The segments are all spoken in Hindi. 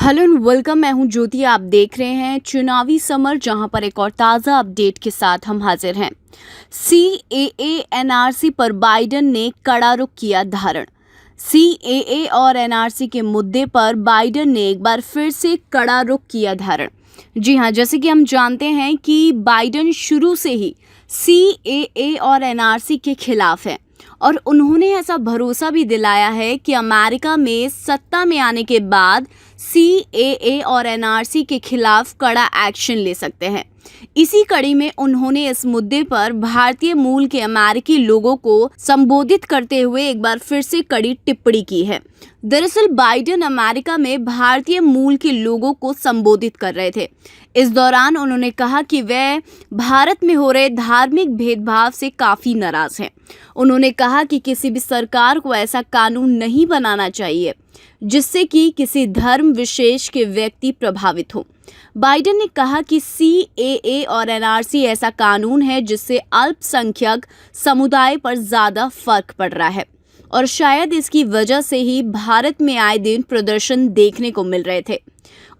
Hello and welcome. मैं हूं ज्योति। आप देख रहे हैं चुनावी समर, जहां पर एक और ताज़ा अपडेट के साथ हम हाजिर हैं। CAA NRC पर बाइडेन ने कड़ा रुख किया धारण। CAA और NRC के मुद्दे पर बाइडेन ने एक बार फिर से कड़ा रुख किया धारण। जी हां, जैसे कि हम जानते हैं कि बाइडेन शुरू से ही CAA और NRC के खिलाफ है और उन्होंने ऐसा भरोसा भी दिलाया है कि अमेरिका में सत्ता में आने के बाद CAA और NRC के खिलाफ कड़ा एक्शन ले सकते हैं। इसी कड़ी में उन्होंने इस मुद्दे पर भारतीय मूल के अमेरिकी लोगों को संबोधित करते हुए एक बार फिर से कड़ी टिप्पणी की है। दरअसल बाइडेन अमेरिका में भारतीय मूल के लोगों को संबोधित कर रहे थे। इस दौरान उन्होंने कहा कि वे भारत में हो रहे धार्मिक भेदभाव से काफ़ी नाराज हैं। उन्होंने कहा कि किसी भी सरकार को ऐसा कानून नहीं बनाना चाहिए जिससे कि किसी धर्म विशेष के व्यक्ति प्रभावित हो। बाइडेन ने कहा कि CAA और NRC ऐसा कानून है जिससे अल्पसंख्यक समुदाय पर ज़्यादा फर्क पड़ रहा है और शायद इसकी वजह से ही भारत में आए दिन प्रदर्शन देखने को मिल रहे थे।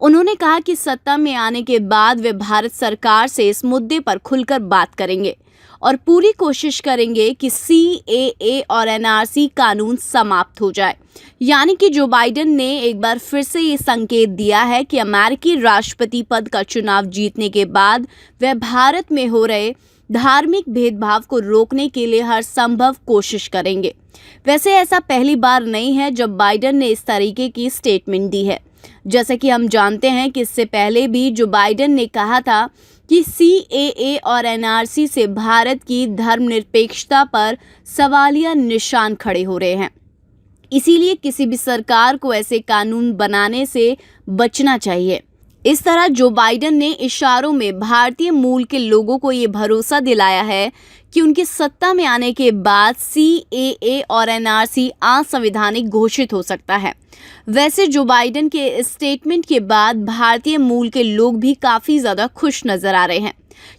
उन्होंने कहा कि सत्ता में आने के बाद वे भारत सरकार से इस मुद्दे पर खुलकर बात करेंगे और पूरी कोशिश करेंगे कि CAA और NRC कानून समाप्त हो जाए। यानी कि जो बाइडेन ने एक बार फिर से ये संकेत दिया है कि अमेरिकी राष्ट्रपति पद का चुनाव जीतने के बाद वे भारत में हो रहे धार्मिक भेदभाव को रोकने के लिए हर संभव कोशिश करेंगे। वैसे ऐसा पहली बार नहीं है जब बाइडेन ने इस तरीके की स्टेटमेंट दी है। जैसे कि हम जानते हैं कि इससे पहले भी जो बाइडेन ने कहा था कि CAA और NRC से भारत की धर्मनिरपेक्षता पर सवालिया निशान खड़े हो रहे हैं। इसीलिए किसी भी सरकार को ऐसे कानून बनाने से बचना चाहिए। इस तरह जो बाइडेन ने इशारों में भारतीय मूल के लोगों को ये भरोसा दिलाया है कि उनके सत्ता में आने के बाद CAA और NRC असंवैधानिक घोषित हो सकता है। वैसे जो बाइडेन के इस स्टेटमेंट के बाद भारतीय मूल के लोग भी काफ़ी ज़्यादा खुश नज़र आ रहे हैं,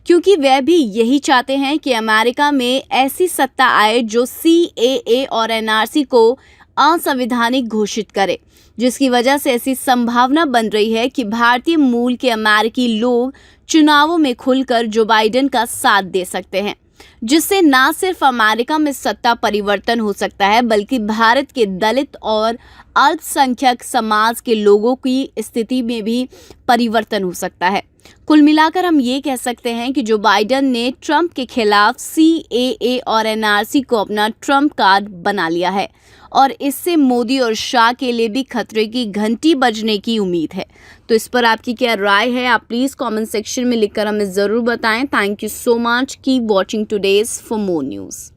क्योंकि वह भी यही चाहते हैं कि अमेरिका में ऐसी सत्ता आए जो CAA और NRC को असंवैधानिक घोषित करे, जिसकी वजह से ऐसी संभावना बन रही है कि भारतीय मूल के अमेरिकी लोग चुनावों में खुलकर जो बाइडेन का साथ दे सकते हैं, जिससे न सिर्फ अमेरिका में सत्ता परिवर्तन हो सकता है बल्कि भारत के दलित और अल्पसंख्यक समाज के लोगों की स्थिति में भी परिवर्तन हो सकता है। कुल मिलाकर हम ये कह सकते हैं कि जो बाइडेन ने ट्रंप के खिलाफ CAA और NRC को अपना ट्रंप कार्ड बना लिया है और इससे मोदी और शाह के लिए भी खतरे की घंटी बजने की उम्मीद है। तो इस पर आपकी क्या राय है, आप प्लीज़ कमेंट सेक्शन में लिखकर हमें ज़रूर बताएं। Thank you so much. Keep watching today's for more news.